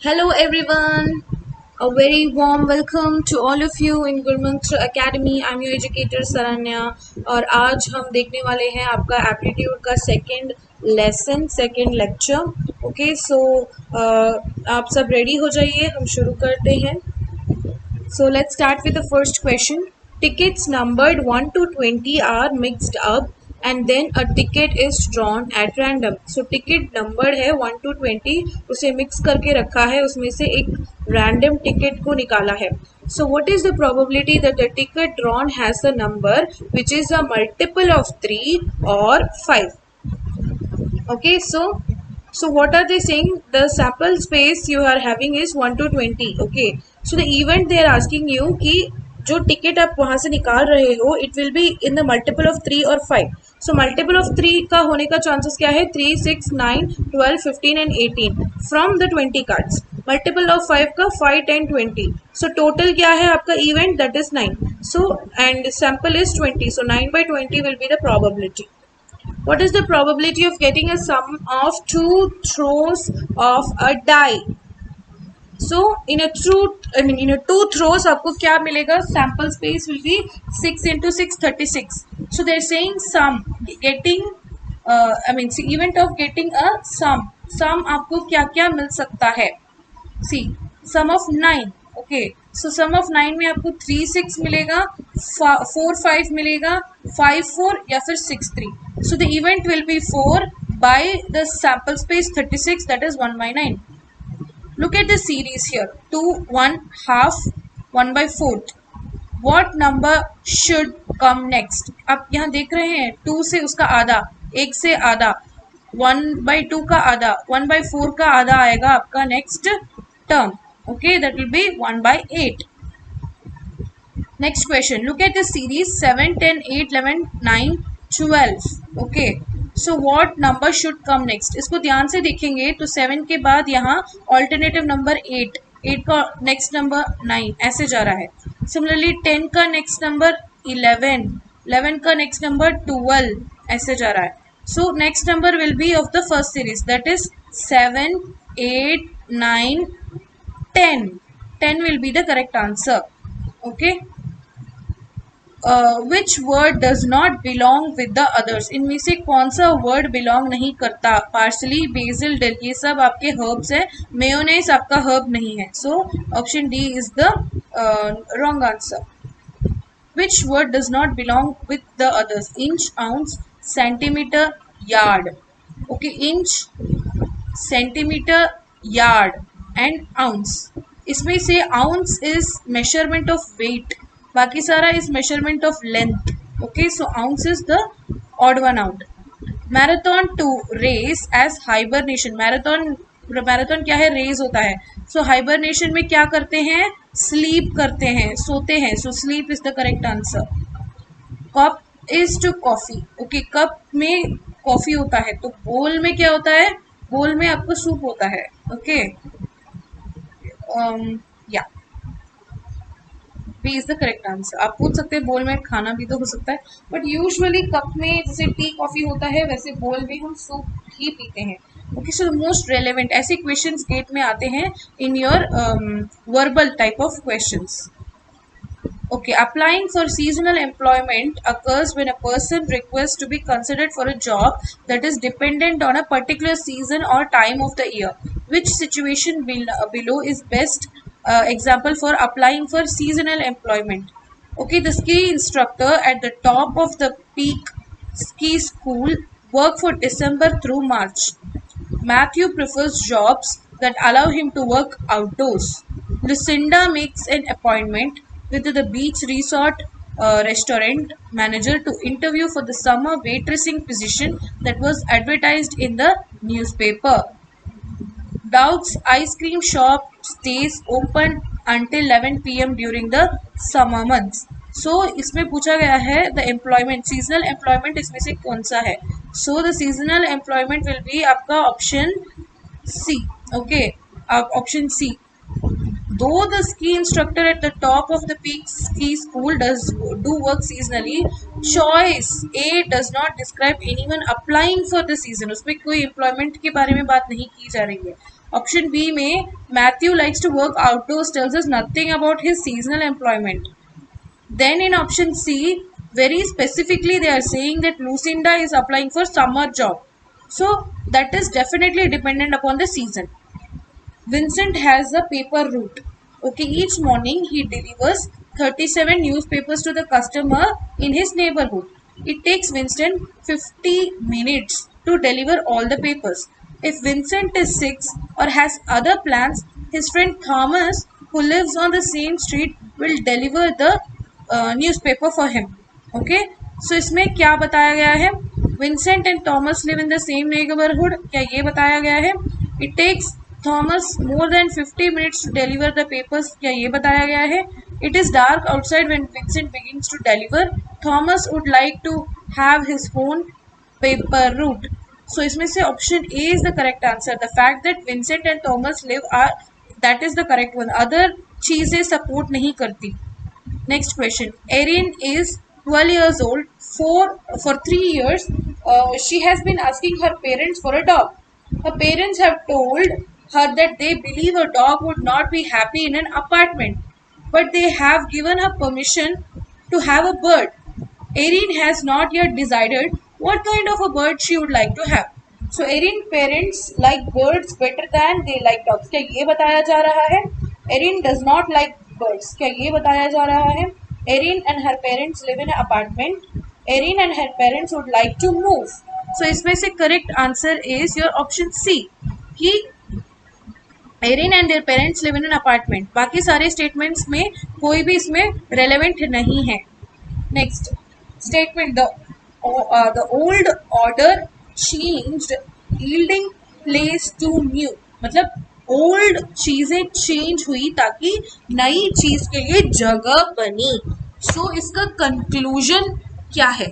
Hello everyone, a very warm welcome to all of you in Gurmantra Academy. I'm your educator Saranya और आज हम देखने वाले हैं आपका एप्टीट्यूड का second lesson second lecture. Okay so आप सब रेडी हो जाइए, हम शुरू करते हैं। So let's start with the first question. Tickets numbered 1 to 20 are mixed up and then a ticket is drawn at random. So ticket numbered है 1 to 20, उसे mix करके रखा है, उसमें से एक random ticket को निकाला है. So what is the probability that the ticket drawn has a number which is a multiple of 3 or 5? Okay, so what are they saying? The sample space you are having is 1 to 20. Okay, so the event they are asking you कि जो ticket आप वहां से निकाल रहे हो it will be in the multiple of 3 और 5. So multiple of 3 का होने का चांसेस क्या है? 3, 6, 9, 12, 15 and 18 from the 20 cards. Multiple of 5 का 5, 10, 20. सो टोटल क्या है आपका event? That is 9. So and sample is 20. So 9/20 will be the probability. What is the probability of getting a sum of 2 throws of a die? So in a two throws आपको क्या मिलेगा? Sample space will be 6 into 6, 36. So they're saying sum getting event of getting a sum. Sum आपको क्या क्या मिल सकता है? See, sum of 9. Okay, so sum of 9 में आपको 3, 6 मिलेगा, 4, 5 मिलेगा, 5, 4 या फिर 6, 3. So the event will be 4 by the sample space 36, that is 1/9. Look at the series here. 2, 1, half, 1/4. What number should come next? आप यहाँ देख रहे हैं 2 से उसका आधा, 1 से आधा, 1/2 का आधा, 1/4 का आधा आएगा आपका next term. Okay, that will be 1/8. Next question. Look at the series 7, 10, 8, 11, 9, 12. Okay. So what number should come next? इसको ध्यान से देखेंगे तो 7 के बाद यहाँ ऑल्टरनेटिव नंबर 8, 8 का नेक्स्ट नंबर 9 ऐसे जा रहा है. सिमिलरली 10 का नेक्स्ट नंबर 11, 11 का नेक्स्ट नंबर 12 ऐसे जा रहा है. So next number will be of the first series, that is 7, 8, 9, 10. 10 will be the correct answer. Okay. Which word does not belong with the others? इनमें से कौन सा वर्ड बिलोंग नहीं करता? पार्सली, बेसिल, डिल, ये सब आपके हर्ब्स है. मेयोनेज आपका हर्ब नहीं है. So option D is the wrong answer. Which word does not belong with the others? Inch, ounce, centimeter, yard. Okay, inch, centimeter, yard and ounce. इसमें से ounce is measurement of weight, बाकी सारा is measurement of length. Okay, so ounce is the odd one out. Marathon to race as hibernation. Marathon क्या है? Race होता है. सो hibernation में क्या करते हैं? स्लीप करते हैं, सोते हैं. So sleep is the correct answer. Cup is to coffee. Okay, cup में कॉफी होता है तो बोल में क्या होता है? बोल में आपको सूप होता है. ओके, या B is the correct answer. आप पूछ सकते हैं बोल में खाना भी तो हो सकता है, बट यूजुअली कप में जैसे टी कॉफी होता है वैसे बोल में हम सूप ही पीते हैं. ओके, सो मोस्ट रेलेवेंट ऐसे क्वेश्चंस गेट में आते हैं in your verbal type of questions. Okay, applying for seasonal employment occurs when a person requests to be considered for a job that is dependent on a particular season or time of the year. Which situation below is best example for applying for seasonal employment? Okay, the ski instructor at the top of the peak ski school work for December through March. Matthew prefers jobs that allow him to work outdoors. Lucinda makes an appointment with the beach resort restaurant manager to interview for the summer waitressing position that was advertised in the newspaper. Doug's ice cream shop stays open until 11 p.m. during the summer months. So इसमें पूछा गया है the employment, seasonal employment इसमें से कौन सा है? So the seasonal employment will be आपका option C. Okay, option C. Though the ski instructor at the top of the peak ski school do work seasonally, choice A does not describe anyone applying for the season. उसमें कोई employment के बारे में बात नहीं की जा रही है. ऑप्शन बी में Matthew likes to work outdoors tells us nothing about his seasonal employment. Then in option C, very specifically they are saying that Lucinda is applying for summer job. So that is definitely dependent upon the season. Vincent has a paper route. Okay, each morning he delivers 37 newspapers to the customer in his neighborhood. It takes Vincent 50 minutes to deliver all the papers. If Vincent is sick or has other plans, his friend Thomas, who lives on the same street, will deliver the newspaper for him. Okay, so इसमें क्या बताया गया है? Vincent and Thomas live in the same neighbourhood, क्या ये बताया गया है? It takes Thomas more than 50 minutes to deliver the papers, क्या ये बताया गया है? It is dark outside when Vincent begins to deliver. Thomas would like to have his own paper route. So इसमें से option A is the correct answer. The fact that Vincent and Thomas live are, that is the correct one. Other चीजें support नहीं करती. Next question. Erin is 12 years old. For 3 years, she has been asking her parents for a dog. Her parents have told her that they believe a dog would not be happy in an apartment, but they have given her permission to have a bird. Erin has not yet decided what kind of a bird she would like to have. So Erin parents like birds better than they like dogs. क्या ये बताया जा रहा है? Erin does not like birds. क्या ये बताया जा रहा है? Erin and her parents live in an apartment. Erin and her parents would like to move. So इसमें से correct answer is your option C, कि Erin and their parents live in an apartment. बाकी सारे statements में कोई भी इसमें relevant नहीं है. Next statement, the old order changed, yielding place to new. मतलब ओल्ड चीजें चेंज हुई ताकि नई चीज के लिए जगह बनी. सो इसका कंक्लूजन क्या है?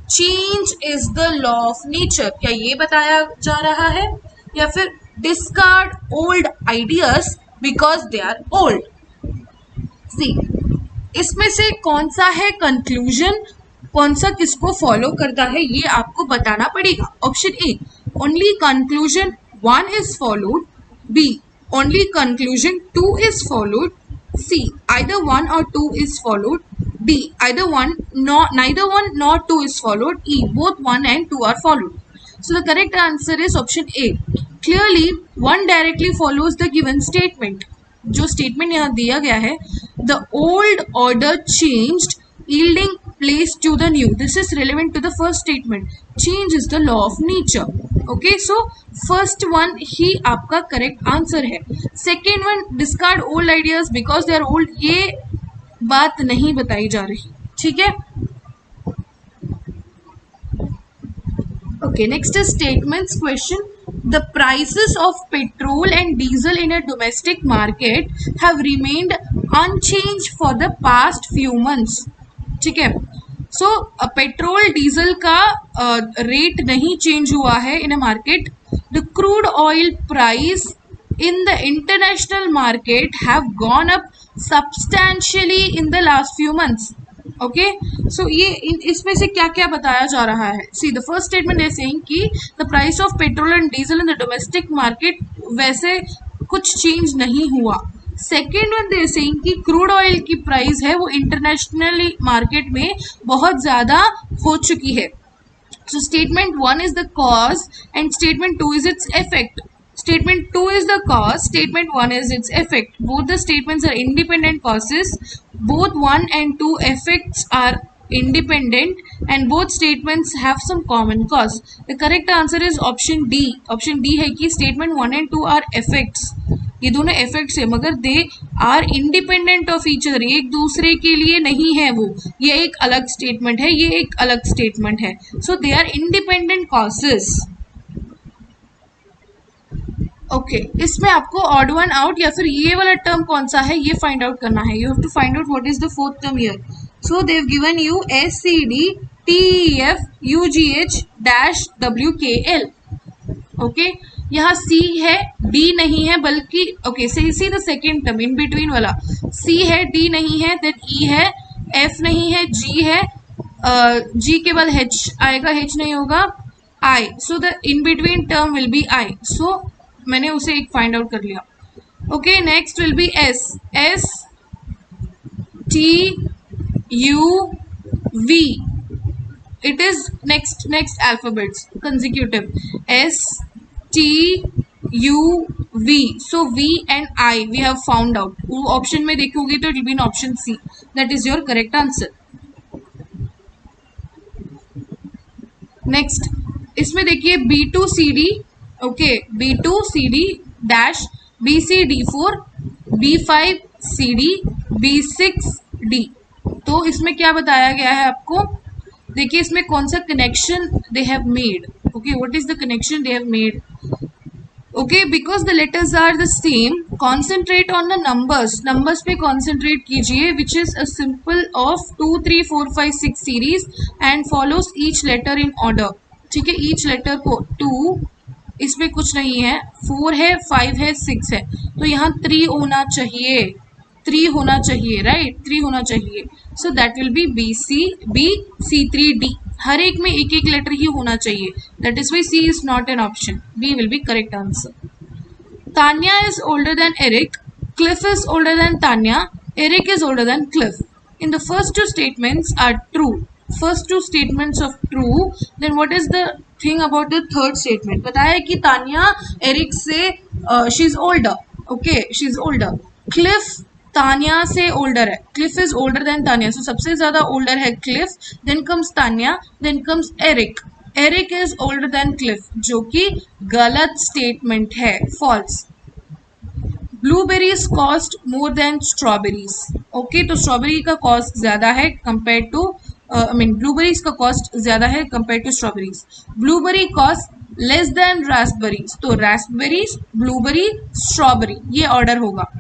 Change is the law of nature, क्या ये बताया जा रहा है? या फिर discard old ideas because they are old. See, इसमें से कौन सा है कंक्लूजन, कौन सा किसको फॉलो करता है, ये आपको बताना पड़ेगा. Option A, only conclusion 1 is followed. B, only conclusion 2 is followed. C, either 1 or 2 is followed. D, neither 1 nor 2 is followed. E, both 1 and 2 are followed. So the correct answer is option A. Clearly, 1 directly follows the given statement. जो statement यहाँ दिया गया है, the old order changed, yielding place to the new. This is relevant to the first statement. Change is the law of nature. Okay, so first one ही आपका correct answer है. Second one, discard old ideas because they are old, ये बात नहीं बताई जा रही. ठीक है. Okay, next is statements question. The prices of petrol and diesel in a domestic market have remained unchanged for the past few months. ठीक है. सो पेट्रोल डीजल का रेट नहीं चेंज हुआ है in a market. The crude oil price in the international market have gone up substantially in the last few months. Okay, so ये इसमें से क्या क्या बताया जा रहा है? See, the first statement is saying कि the price of petrol and diesel in the domestic market वैसे कुछ चेंज नहीं हुआ. सेकेंड वन दे सेइंग कि क्रूड ऑयल की प्राइस है वो इंटरनेशनली मार्केट में बहुत ज़्यादा हो चुकी है. So statement 1 is the cause and statement 2 is its effect. Statement 2 is the cause, statement 1 is its effect. Both the statements are independent causes. Both 1 and 2 effects are independent and both statements have some common cause. The correct answer is option D. Option D है कि statement 1 and 2 are effects. ये दोनों effects है मगर they are independent of each other. एक दूसरे के लिए नहीं है वो. ये एक अलग statement है, ये एक अलग statement है. So they are independent causes. Okay, इसमें आपको ऑड वन आउट या फिर ये वाला टर्म कौन सा है ये फाइंड आउट करना है. You have to find out what is the fourth term here. So they have given you SCD-TEF-UGH-WKL. Okay, यहाँ C है, D नहीं है, बल्कि okay see the second term in between वाला. C है, D नहीं है, देन E है, F नहीं है, G है, G के बाद H आएगा, H नहीं होगा, I. So the in between term will be I. So मैंने उसे एक फाइंड आउट कर लिया. Okay, next will be S. S T U V. It is next alphabets consecutive. S T U V. So V and I we have found out. Option में देखोगे तो it will be in option C. That is your correct answer. Next, इसमें देखिए B2CD. Okay, B2CD dash BCD4 B5CD B6D. तो इसमें क्या बताया गया है आपको? देखिए इसमें कौन सा connection they have made. Okay, what is the connection they have made? Okay, because the letters are the same, concentrate on the numbers. Numbers पे कॉन्सेंट्रेट कीजिए, which is a simple of 2 3 4 5 6 series and follows each letter in order. ठीक है, each letter को 2, इसमें कुछ नहीं है, 4 है, 5 है, 6 है, तो यहाँ 3 होना चाहिए. 3 होना चाहिए, राइट? 3 होना चाहिए. So that will be B C 3 D. हर एक में एक एक लेटर ही होना चाहिए. That is why C is not an option. B will be correct answer. Tanya is older than Eric. Cliff is older than Tanya. Eric is older than Cliff. In the first two statements are true. First two statements of true. Then what is the thing about the third statement? बताया कि Tanya Eric से she is older. Okay, she is older. Cliff Tanya से older है. Cliff is older than Tanya. So सबसे ज्यादा older है Cliff, then comes Tanya, then comes Eric. Eric is older than Cliff, जो कि गलत statement है, false. Blueberries cost more than strawberries. Okay, तो स्ट्रॉबेरी का कॉस्ट ज्यादा है कंपेयर टू ब्लूबेरीज का कॉस्ट ज्यादा है compare to strawberries. Blueberry cost less than raspberries. तो रास्पबेरीज, ब्लूबेरी, स्ट्रॉबेरी, ये ऑर्डर होगा.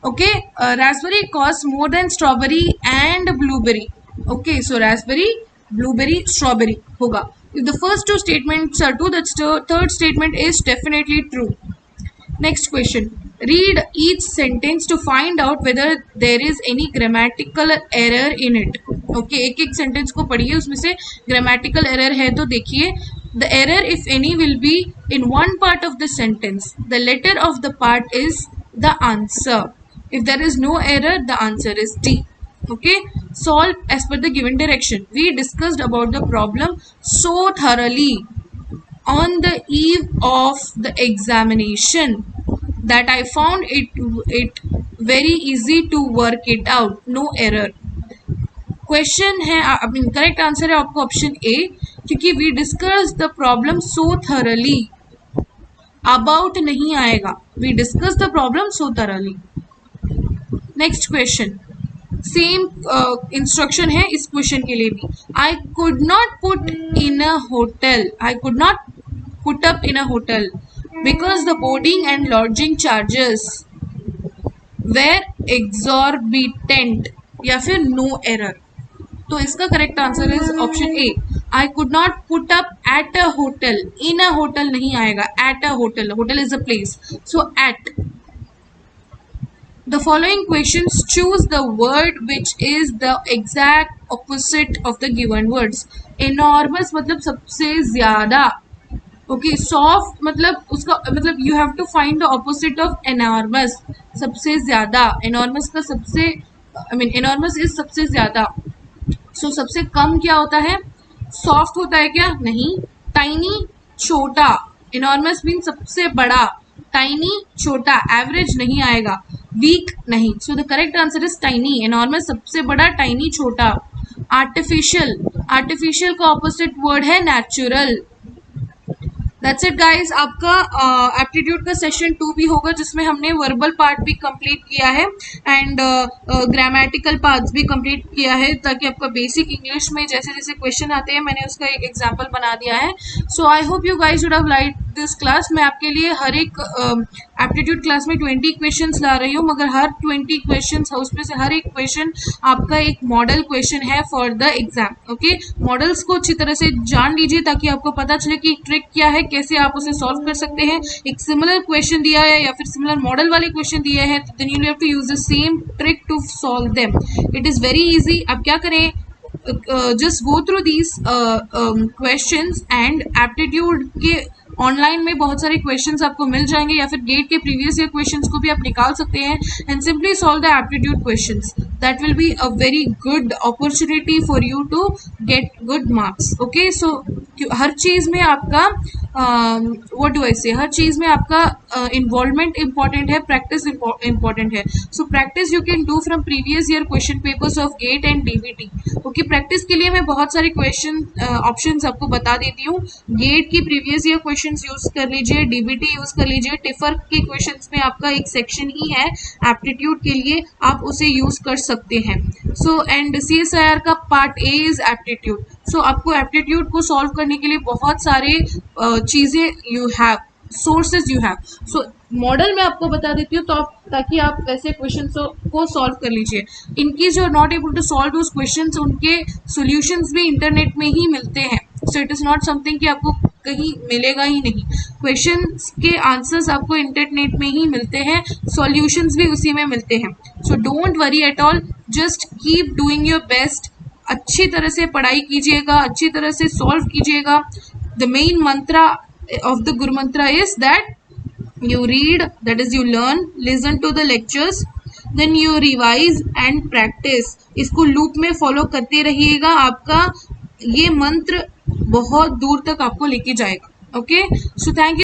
Okay, raspberry costs more than strawberry and blueberry. Okay, so raspberry, blueberry, strawberry होगा. If the first two statements are true, the third statement is definitely true. Next question. Read each sentence to find out whether there is any grammatical error in it. Okay, एक एक sentence को पढ़िए, उसमें से grammatical error है तो देखिए. The error, if any, will be in one part of the sentence. The letter of the part is the answer. If there is no error, the answer is D. Okay, solve as per the given direction. We discussed about the problem so thoroughly on the eve of the examination that I found it very easy to work it out. No error. Question है, correct answer है आपको option A, क्योंकि we discussed the problem so thoroughly. About नहीं आएगा. We discussed the problem so thoroughly. Next question, same instruction है इस question के लिए भी. I could not put in a hotel. I could not put up in a hotel because the boarding and lodging charges were exorbitant. या फिर no error. तो इसका correct answer is option A. I could not put up at a hotel. In a hotel नहीं आएगा, at a hotel. Hotel is a place, so eight. The following questions, choose the word which is the exact opposite of the given words. Enormous मतलब सबसे ज्यादा. Okay, soft मतलब उसका मतलब you have to find the opposite of enormous. सबसे ज्यादा. Enormous का सबसे enormous is सबसे ज्यादा. So सबसे कम क्या होता है? Soft होता है क्या? नहीं. Tiny छोटा. Enormous means सबसे बड़ा. Tiny छोटा. Average नहीं आएगा. वीक नहीं. So the correct answer is tiny. Enormous सबसे बड़ा, टाइनी छोटा. आर्टिफिशियल, आर्टिफिशियल का ऑपोजिट वर्ड है नेचुरल. That's it guys. आपका एप्टीट्यूड का सेशन 2 भी होगा, जिसमें हमने वर्बल पार्ट भी कंप्लीट किया है एंड ग्रामेटिकल पार्ट्स भी कंप्लीट किया है, ताकि आपका बेसिक इंग्लिश में जैसे जैसे क्वेश्चन आते हैं मैंने उसका एक एग्जांपल बना दिया है. So I hope you guys would have like this class. मैं आपके लिए हर एक एप्टीट्यूड क्लास में 20 क्वेश्चंस ला रही हूँ, मगर हर 20 क्वेश्चंस उसमें से हर एक क्वेश्चन आपका एक मॉडल क्वेश्चन है for the exam. Okay, models को अच्छी तरह से जान लीजिए ताकि आपको पता चले कि ट्रिक क्या है, कैसे आप उसे सॉल्व कर सकते हैं. एक सिमिलर क्वेश्चन दिया है या फिर सिमिलर मॉडल वाले क्वेश्चन दिए हैं, तो then you have to use the same trick to solve them. It is very easy. आप क्या करें, just go through these questions and aptitude के ऑनलाइन में बहुत सारे क्वेश्चंस आपको मिल जाएंगे, या फिर गेट के प्रीवियस ईयर क्वेश्चंस को भी आप निकाल सकते हैं and simply solve the aptitude questions. That will be a very good opportunity for you to get good marks. Okay, so हर चीज में आपका व्हाट डू आई से, हर चीज में आपका इन्वॉल्वमेंट इंपॉर्टेंट है, प्रैक्टिस इंपॉर्टेंट है. So practice you can do from previous year question papers of GATE and DBT. Okay, practice के लिए मैं बहुत सारे क्वेश्चन ऑप्शंस आपको बता देती हूँ. गेट की प्रीवियस ईयर क्वेश्चंस यूज कर लीजिए, डीबीटी यूज कर लीजिए. टिफर के क्वेश्चंस में आपका एक सेक्शन ही है एप्टीट्यूड के लिए, आप उसे यूज कर सकते हैं. सो एंड CSIR का पार्ट ए इज एप्टीट्यूड. सो आपको एप्टीट्यूड को सॉल्व करने के लिए बहुत सारे चीजें you have, sources you have. So model मैं आपको बता देती हूँ, तो आप ताकि आप वैसे क्वेश्चन को सॉल्व कर लीजिए. इनकी जो not able to solve those questions, उनके सॉल्यूशंस भी इंटरनेट में ही मिलते हैं. So it is not something कि आपको कहीं मिलेगा ही नहीं. क्वेश्चंस के आंसर्स आपको इंटरनेट में ही मिलते हैं, सॉल्यूशंस भी उसी में मिलते हैं. So don't worry at all, just keep doing your best. अच्छी तरह से पढ़ाई कीजिएगा, अच्छी तरह से सॉल्व कीजिएगा. The main Mantra of the Guru Mantra is that you read, that is you learn, listen to the lectures, then you revise and practice. इसको लूप में फॉलो करते रहिएगा. आपका ये मंत्र बहुत दूर तक आपको लेके जाएगा. Okay, so thank you.